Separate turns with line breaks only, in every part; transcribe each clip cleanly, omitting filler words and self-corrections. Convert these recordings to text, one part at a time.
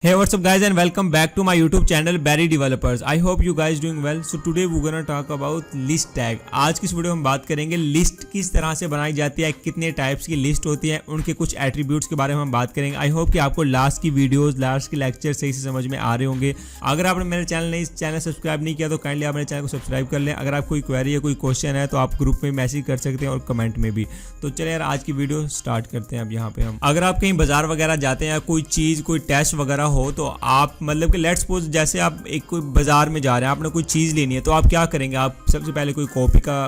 Hey, what's up guys and welcome back to my YouTube channel Barry Developers. I hope you guys doing well. So today we're gonna talk about list tag. आज की इस video में हम बात करेंगे list किस तरह से बनाई जाती है, कितने टाइप्स की लिस्ट होती है, उनके कुछ एट्रीब्यूट्स के बारे में हम बात करेंगे। आई होप कि आपको लास्ट की वीडियोस, लास्ट के लेक्चर सही से समझ में आ रहे होंगे। अगर आपने मेरे चैनल सब्सक्राइब नहीं किया तो काइंडली आप मेरे चैनल को सब्सक्राइब कर लें। अगर आप कोई क्वेरी या कोई क्वेश्चन है तो आप ग्रुप में मैसेज कर सकते हैं और कमेंट में भी। तो चलिए यार आज की वीडियो स्टार्ट करते हैं। अब यहाँ पे हम अगर आप कहीं बाजार वगैरह जाते हैं या कोई चीज़ कोई टेस्ट वगैरह हो तो आप मतलब कि लेट्स सपोज जैसे आप एक कोई बाजार में जा रहे हैं, आपने कोई चीज़ लेनी है तो आप क्या करेंगे, आप सबसे पहले कोई कॉपी का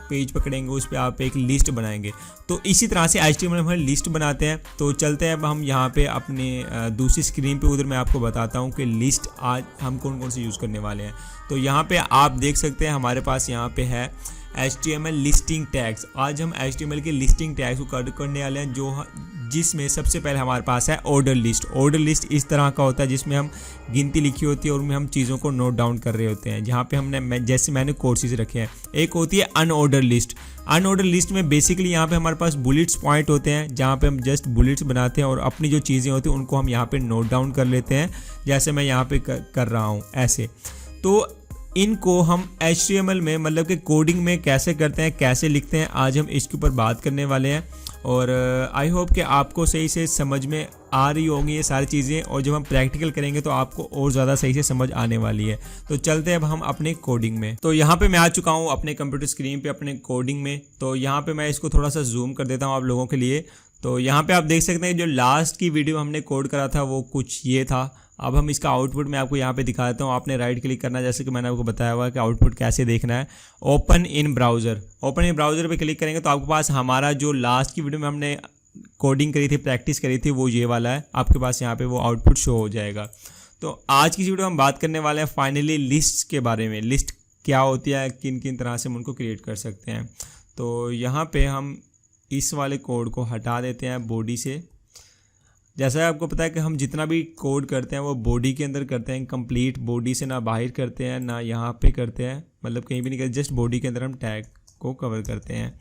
पेज पकड़ेंगे, उस पर आप एक लिस्ट बनाएंगे। तो इसी तरह से HTML में लिस्ट बनाते हैं। तो चलते हैं अब हम यहाँ पे अपने दूसरी स्क्रीन पे, उधर मैं आपको बताता हूँ कि लिस्ट आज हम कौन कौन से यूज़ करने वाले हैं। तो यहाँ पे आप देख सकते हैं हमारे पास यहाँ पे है HTML लिस्टिंग टैग्स। आज हम HTML के लिस्टिंग टैग्स को कवर करने वाले हैं, जो जिसमें सबसे पहले हमारे पास है ऑर्डर लिस्ट। ऑर्डर लिस्ट इस तरह का होता है जिसमें हम गिनती लिखी होती है और उनमें हम चीज़ों को नोट डाउन कर रहे होते हैं। जहाँ पे हमने जैसे मैंने कोर्सेज रखे हैं। एक होती है अनऑर्डर लिस्ट। अनऑर्डर लिस्ट में बेसिकली यहाँ पे हमारे पास बुलेट्स पॉइंट होते हैं, जहाँ पे हम जस्ट बुलेट्स बनाते हैं और अपनी जो चीज़ें होती हैं उनको हम यहाँ पे नोट डाउन कर लेते हैं, जैसे मैं यहाँ पे कर रहा हूँ ऐसे। तो इनको हम HTML में मतलब कि कोडिंग में कैसे करते हैं, कैसे लिखते हैं, आज हम इसके ऊपर बात करने वाले हैं। और आई होप कि आपको सही से समझ में आ रही होंगी ये सारी चीज़ें, और जब हम प्रैक्टिकल करेंगे तो आपको और ज़्यादा सही से समझ आने वाली है। तो चलते हैं अब हम अपने कोडिंग में। तो यहाँ पे मैं आ चुका हूँ अपने कंप्यूटर स्क्रीन पे अपने कोडिंग में। तो यहाँ पे मैं इसको थोड़ा सा जूम कर देता हूँ आप लोगों के लिए। तो यहाँ पे आप देख सकते हैं जो लास्ट की वीडियो हमने कोड करा था वो कुछ ये था। अब हम इसका आउटपुट मैं आपको यहाँ पे दिखा देता हूँ। आपने राइट क्लिक करना है, जैसे कि मैंने आपको बताया हुआ है कि आउटपुट कैसे देखना है। Open in browser, open in browser पे क्लिक करेंगे तो आपके पास हमारा जो लास्ट की वीडियो में हमने कोडिंग करी थी, प्रैक्टिस करी थी, वो ये वाला है। आपके पास यहाँ पे वो आउटपुट शो हो जाएगा। तो आज की वीडियो हम बात करने वाले हैं फाइनली लिस्ट के बारे में। लिस्ट क्या होती है, किन किन तरह से हम उनको क्रिएट कर सकते हैं। तो यहाँ पर हम इस वाले कोड को हटा देते हैं बॉडी से। जैसा आपको पता है कि हम जितना भी कोड करते हैं वो बॉडी के अंदर करते हैं, कंप्लीट बॉडी से ना बाहर करते हैं ना यहाँ पे करते हैं, मतलब कहीं भी नहीं करते, जस्ट बॉडी के अंदर हम टैग को कवर करते हैं।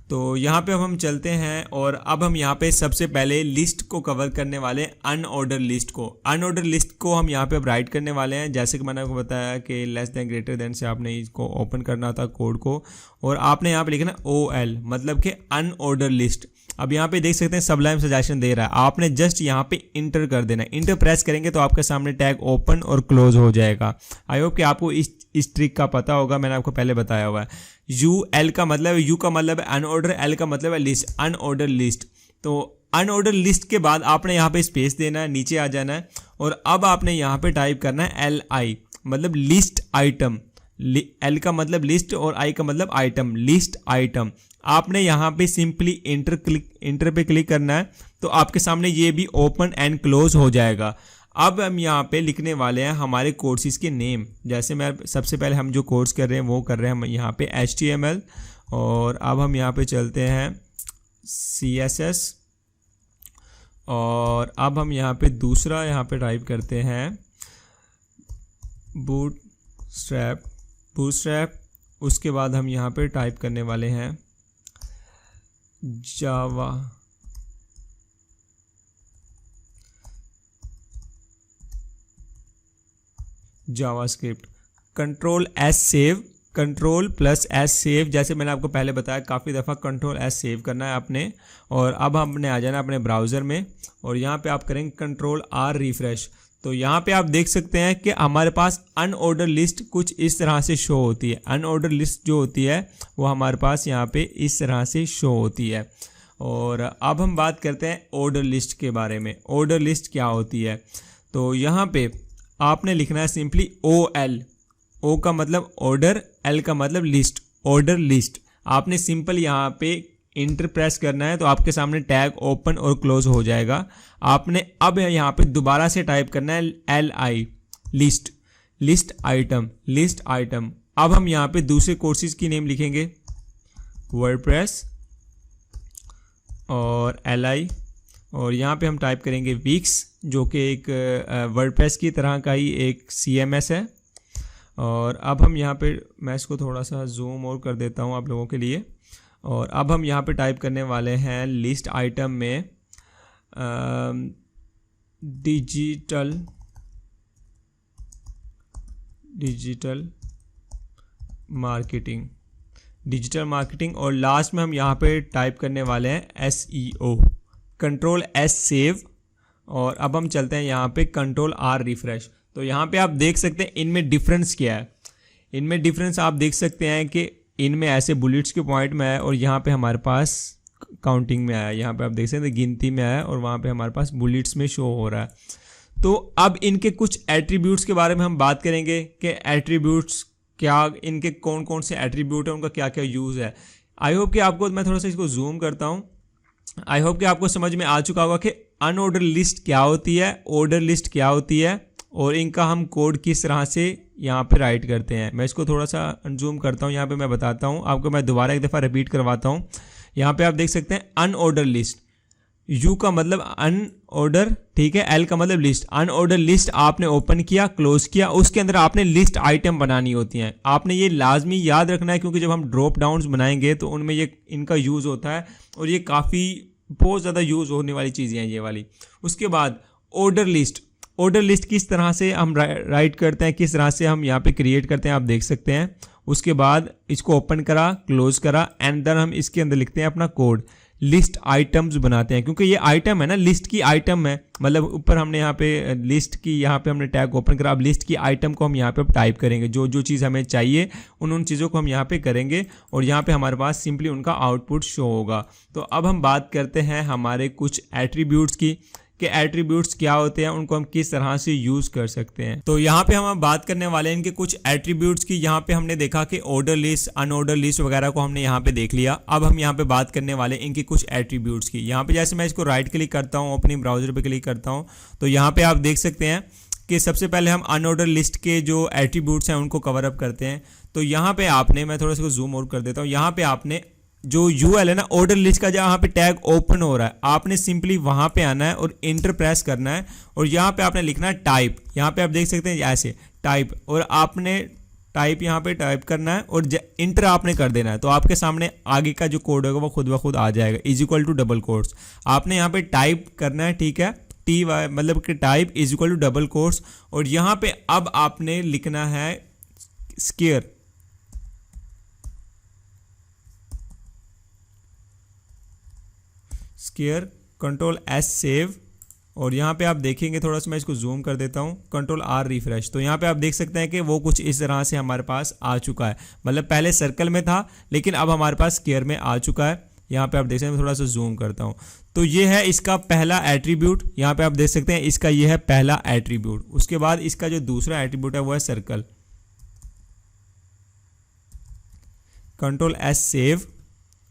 तो यहाँ पे अब हम चलते हैं और अब हम यहाँ पे सबसे पहले लिस्ट को कवर करने वाले अनऑर्डर लिस्ट को। अनऑर्डर लिस्ट को हम यहाँ पे अब राइट करने वाले हैं। जैसे कि मैंने आपको बताया कि लेस देन ग्रेटर देन से आपने इसको ओपन करना था कोड को, और आपने यहाँ पे लिखना OL मतलब कि अनऑर्डर लिस्ट। अब यहाँ पे देख सकते हैं सबलाइम सजेशन दे रहा है, आपने जस्ट यहाँ पे इंटर कर देना है। इंटर प्रेस करेंगे तो आपके सामने टैग ओपन और क्लोज हो जाएगा। आई होप कि आपको इस ट्रिक का पता होगा, मैंने आपको पहले बताया हुआ है। UL का मतलब, U का मतलब है अनऑर्डर, L का मतलब है लिस्ट, अनऑर्डर लिस्ट। तो अनऑर्डर लिस्ट के बाद आपने यहाँ पे स्पेस देना है, नीचे आ जाना है, और अब आपने यहाँ पे टाइप करना है LI मतलब लिस्ट आइटम। L का मतलब लिस्ट और I का मतलब आइटम, लिस्ट आइटम। आपने यहाँ पे सिंपली इंटर पे क्लिक करना है तो आपके सामने ये भी ओपन एंड क्लोज हो जाएगा। अब हम यहाँ पे लिखने वाले हैं हमारे कोर्सेज के नेम। जैसे मैं सबसे पहले हम जो कोर्स कर रहे हैं वो कर रहे हैं हम यहाँ पे HTML, और अब हम यहाँ पे चलते हैं CSS, और अब हम यहाँ पे दूसरा यहाँ पे टाइप करते हैं बूटस्ट्रैप। उसके बाद हम यहाँ पे टाइप करने वाले हैं JavaScript. Ctrl+S save, Ctrl+S save. जैसे मैंने आपको पहले बताया काफ़ी दफ़ा Ctrl+S सेव करना है आपने, और अब हमने आ जाना अपने ब्राउज़र में और यहाँ पे आप करेंगे Ctrl+R रिफ़्रेश। तो यहाँ पे आप देख सकते हैं कि हमारे पास अनऑर्डर लिस्ट कुछ इस तरह से शो होती है। अनऑर्डर लिस्ट जो होती है वो हमारे पास यहाँ पे इस तरह से शो होती है। और अब हम बात करते हैं ऑर्डर लिस्ट के बारे में। ऑर्डर लिस्ट क्या होती है, तो यहाँ पे आपने लिखना है सिंपली OL। O का मतलब ऑर्डर, L का मतलब लिस्ट, ऑर्डर लिस्ट। आपने सिंपल यहाँ पे इंटर प्रेस करना है तो आपके सामने टैग ओपन और क्लोज हो जाएगा। आपने अब यहाँ पे दोबारा से टाइप करना है LI list, list item, list item. अब हम यहाँ पे दूसरे कोर्सेज की नेम लिखेंगे वर्डप्रेस और LI, और यहाँ पे हम टाइप करेंगे वीक्स, जो कि एक वर्डप्रेस की तरह का ही एक CMS है। और अब हम यहाँ पे, मैं इसको थोड़ा सा जूम और कर देता हूँ आप लोगों के लिए, और अब हम यहाँ पे टाइप करने वाले हैं लिस्ट आइटम में डिजिटल मार्केटिंग और लास्ट में हम यहाँ पे टाइप करने वाले हैं SEO, कंट्रोल S सेव। और अब हम चलते हैं यहाँ पे कंट्रोल R रिफ्रेश। तो यहाँ पे आप देख सकते हैं इनमें डिफरेंस क्या है। इनमें डिफरेंस आप देख सकते हैं कि इनमें ऐसे बुलेट्स के पॉइंट में है और यहाँ पे हमारे पास काउंटिंग में आया। यहाँ पे आप देख सकते हैं गिनती में आया और वहाँ पे हमारे पास बुलेट्स में शो हो रहा है। तो अब इनके कुछ एट्रीब्यूट्स के बारे में हम बात करेंगे कि एट्रीब्यूट्स क्या, इनके कौन कौन से एट्रीब्यूट है, उनका क्या क्या यूज़ है। आई होप कि आपको, मैं थोड़ा सा इसको जूम करता हूँ, आई होप कि आपको समझ में आ चुका होगा कि अनऑर्डर लिस्ट क्या होती है, ऑर्डर लिस्ट क्या होती है और इनका हम कोड किस तरह से यहाँ पे राइट करते हैं। मैं इसको थोड़ा सा जूम करता हूँ, यहाँ पे मैं बताता हूँ आपको, मैं दोबारा एक दफ़ा रिपीट करवाता हूँ। यहाँ पे आप देख सकते हैं अनऑर्डर लिस्ट, यू का मतलब अनऑर्डर, ठीक है, एल का मतलब लिस्ट। अनऑर्डर लिस्ट आपने ओपन किया, क्लोज किया, उसके अंदर आपने लिस्ट आइटम बनानी होती हैं। आपने ये लाजमी याद रखना है क्योंकि जब हम ड्रॉप डाउन्स बनाएंगे तो उनमें ये इनका यूज़ होता है और ये काफ़ी बहुत ज़्यादा यूज़ होने वाली चीज़ें हैं ये वाली। उसके बाद ऑर्डर लिस्ट किस तरह से हम राइट करते हैं, किस तरह से हम यहाँ पे क्रिएट करते हैं, आप देख सकते हैं। उसके बाद इसको ओपन करा, क्लोज करा एंड देन हम इसके अंदर लिखते हैं अपना कोड, लिस्ट आइटम्स बनाते हैं क्योंकि ये आइटम है ना, लिस्ट की आइटम है, मतलब ऊपर हमने यहाँ पे लिस्ट की, यहाँ पे हमने टैग ओपन करा। अब लिस्ट की आइटम को हम यहाँ पे टाइप करेंगे, जो जो चीज़ हमें चाहिए उन चीज़ों को हम यहाँ पे करेंगे और यहाँ पे हमारे पास सिंपली उनका आउटपुट शो होगा। तो अब हम बात करते हैं हमारे कुछ एट्रीब्यूट्स की कि एट्रीब्यूट्स क्या होते हैं, उनको हम किस तरह से यूज़ कर सकते हैं। तो यहाँ पे हम बात करने वाले हैं इनके कुछ एट्रीब्यूट्स की। यहाँ पे हमने देखा कि ऑर्डर लिस्ट, अनऑर्डर लिस्ट वगैरह को हमने यहाँ पे देख लिया। अब हम यहाँ पे बात करने वाले हैं इनकी कुछ एट्रीब्यूट्स की। यहाँ पे जैसे मैं इसको राइट क्लिक करता हूँ, अपनी ब्राउजर पे क्लिक करता हूँ, तो यहाँ पे आप देख सकते हैं कि सबसे पहले हम अनऑर्डर लिस्ट के जो एट्रीब्यूट्स हैं उनको कवर अप करते हैं। तो यहाँ पे आपने, मैं थोड़ा सा जूम आउट कर देता हूँ, यहाँ पे आपने जो यूएल है ना ऑर्डर लिस्ट का, जहाँ पे टैग ओपन हो रहा है, आपने सिंपली वहाँ पे आना है और इंटर प्रेस करना है और यहाँ पे आपने लिखना है टाइप। यहाँ पे आप देख सकते हैं ऐसे टाइप, और आपने टाइप यहाँ पे टाइप करना है और इंटर आपने कर देना है। तो आपके सामने आगे का जो कोड होगा वो खुद ब खुद आ जाएगा, is equal to double quotes. आपने यहाँ पे टाइप करना है, ठीक है, टी वाई मतलब कि type is equal to double quotes. और यहाँ पे अब आपने लिखना है स्केयर, कंट्रोल S सेव। और यहाँ पे आप देखेंगे, थोड़ा सा मैं इसको जूम कर देता हूँ, कंट्रोल R रिफ्रेश। तो यहाँ पे आप देख सकते हैं कि वो कुछ इस तरह से हमारे पास आ चुका है, मतलब पहले सर्कल में था लेकिन अब हमारे पास स्क्वायर में आ चुका है। यहाँ पे आप देख सकते हैं, थोड़ा सा जूम करता हूँ, तो ये है इसका पहला एट्रीब्यूट। यहाँ पे आप देख सकते हैं इसका ये है पहला एट्रीब्यूट। उसके बाद इसका जो दूसरा एट्रीब्यूट है वो है सर्कल, कंट्रोल S सेव।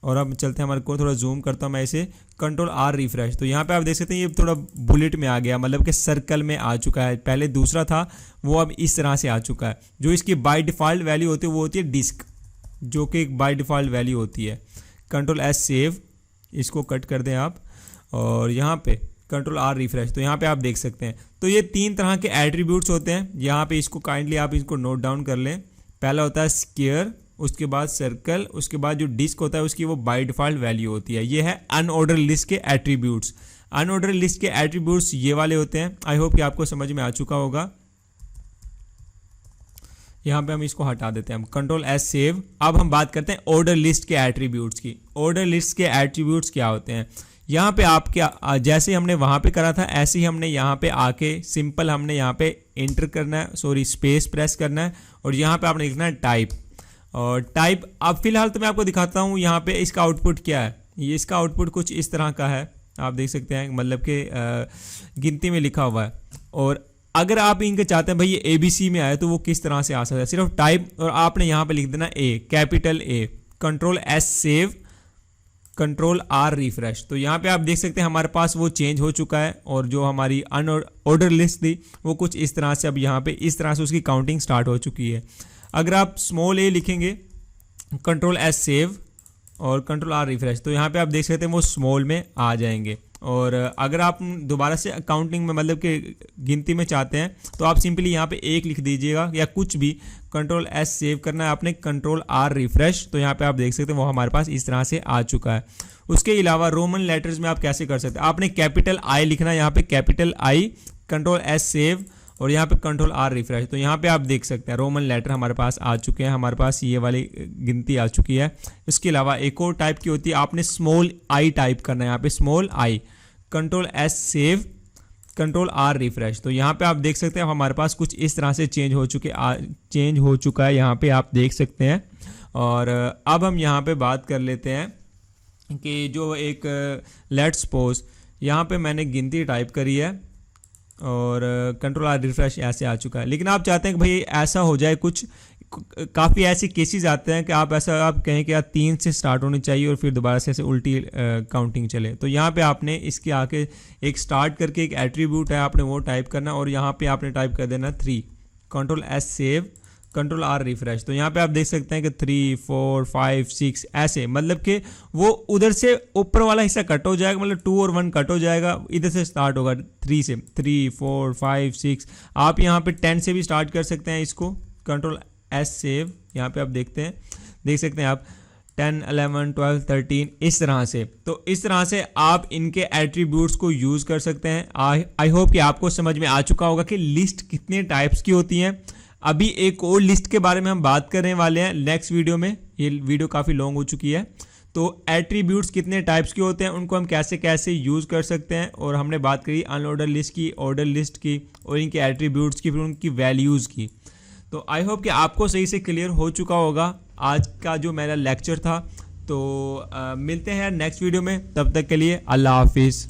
और अब चलते हैं हमारे को, थोड़ा जूम करता हूँ मैं इसे, कंट्रोल R रिफ्रेश। तो यहाँ पे आप देख सकते हैं ये थोड़ा बुलेट में आ गया, मतलब कि सर्कल में आ चुका है। पहले दूसरा था वो अब इस तरह से आ चुका है। जो इसकी बाय डिफ़ॉल्ट वैल्यू होती है वो होती है डिस्क, जो कि एक बाय डिफ़ॉल्ट वैल्यू होती है। कंट्रोल S सेव, इसको कट कर दें आप, और यहाँ पे कंट्रोल R रिफ्रेश। तो यहाँ पे आप देख सकते हैं, तो ये तीन तरह के एट्रीब्यूट्स होते हैं। यहाँ पे इसको काइंडली आप इसको नोट डाउन कर लें। पहला होता है स्क्वायर, उसके बाद सर्कल, उसके बाद जो डिस्क होता है उसकी वो बाय डिफ़ॉल्ट वैल्यू होती है। ये है अनऑर्डर लिस्ट के एट्रीब्यूट्स। अनऑर्डर लिस्ट के एट्रीब्यूट्स ये वाले होते हैं। आई होप कि आपको समझ में आ चुका होगा। यहाँ पे हम इसको हटा देते हैं, हम कंट्रोल S सेव। अब हम बात करते हैं ऑर्डर लिस्ट के एट्रीब्यूट्स की। ऑर्डर लिस्ट के एट्रीब्यूट्स क्या होते हैं? यहाँ पे आप क्या, जैसे हमने वहाँ पे करा था ऐसे ही हमने यहाँ पे आके सिंपल हमने यहाँ पे इंटर करना है, सॉरी स्पेस प्रेस करना है और यहाँ पे आपने लिखना है टाइप। और टाइप, अब फिलहाल तो मैं आपको दिखाता हूँ यहाँ पे इसका आउटपुट क्या है। ये इसका आउटपुट कुछ इस तरह का है, आप देख सकते हैं, मतलब कि गिनती में लिखा हुआ है। और अगर आप इनके चाहते हैं भाई ये ABC में आए तो वो किस तरह से आ सकता है, सिर्फ टाइप और आपने यहाँ पे लिख देना A, capital A, control S save, control R refresh. तो यहाँ पे आप देख सकते हैं हमारे पास वो चेंज हो चुका है और जो हमारी अनऑर्डर लिस्ट थी वो कुछ इस तरह से अब यहाँ पे इस तरह से उसकी काउंटिंग स्टार्ट हो चुकी है। अगर आप स्मॉल a लिखेंगे, कंट्रोल S सेव और कंट्रोल R रिफ्रेश, तो यहाँ पे आप देख सकते हैं वो स्मॉल में आ जाएंगे। और अगर आप दोबारा से काउंटिंग में मतलब कि गिनती में चाहते हैं तो आप सिंपली यहाँ पे 1 लिख दीजिएगा या कुछ भी, कंट्रोल S सेव करना है आपने, कंट्रोल R रिफ्रेश। तो यहाँ पे आप देख सकते हैं वो हमारे पास इस तरह से आ चुका है। उसके अलावा रोमन लेटर्स में आप कैसे कर सकते हैं, आपने कैपिटल आई लिखना है, यहाँ पे capital I, control S save और यहाँ पे कंट्रोल आर रिफ्रेश। तो यहाँ पे आप देख सकते हैं रोमन लेटर हमारे पास आ चुके हैं, हमारे पास ये वाली गिनती आ चुकी है। इसके अलावा एक और टाइप की होती है, आपने स्मॉल आई टाइप करना है, यहाँ पे small I, control S save, control R refresh. तो यहाँ पे आप देख सकते हैं हमारे पास कुछ इस तरह से चेंज हो चुका है, यहाँ पे आप देख सकते हैं। और अब हम यहाँ पे बात कर लेते हैं कि जो एक लेट्स सपोज यहाँ पे मैंने गिनती टाइप करी है और कंट्रोल आर रिफ्रेश ऐसे आ चुका है, लेकिन आप चाहते हैं कि भाई ऐसा हो जाए, कुछ काफ़ी ऐसे केसेस आते हैं कि आप कहें कि यार 3 से स्टार्ट होनी चाहिए और फिर दोबारा से ऐसे उल्टी काउंटिंग चले। तो यहाँ पे आपने इसके आके एक स्टार्ट करके एक एट्रीब्यूट है, आपने वो टाइप करना और यहाँ पे आपने टाइप कर देना 3, control S save, control R refresh. तो यहाँ पे आप देख सकते हैं कि 3, 4, 5, 6 ऐसे, मतलब कि वो उधर से ऊपर वाला हिस्सा कट हो जाएगा, मतलब 2 और 1 कट हो जाएगा, इधर से स्टार्ट होगा 3 से, 3, 4, 5, 6। आप यहाँ पे 10 से भी स्टार्ट कर सकते हैं इसको, कंट्रोल एस सेव, यहाँ पे आप देख सकते हैं आप 10, 11, 12, 13 इस तरह से। तो इस तरह से आप इनके एट्रीब्यूट्स को यूज़ कर सकते हैं। आई होप कि आपको समझ में आ चुका होगा कि लिस्ट कितने टाइप्स की होती हैं। अभी एक और लिस्ट के बारे में हम बात करने वाले हैं नेक्स्ट वीडियो में, ये वीडियो काफ़ी लॉन्ग हो चुकी है। तो एट्रीब्यूट्स कितने टाइप्स के होते हैं, उनको हम कैसे कैसे यूज़ कर सकते हैं, और हमने बात करी अनऑर्डर लिस्ट की, ऑर्डर लिस्ट की और इनके एट्रीब्यूट्स की, फिर उनकी वैल्यूज़ की। तो आई होप कि आपको सही से क्लियर हो चुका होगा आज का जो मेरा लेक्चर था। तो मिलते हैं नेक्स्ट वीडियो में, तब तक के लिए अल्लाह हाफिज़।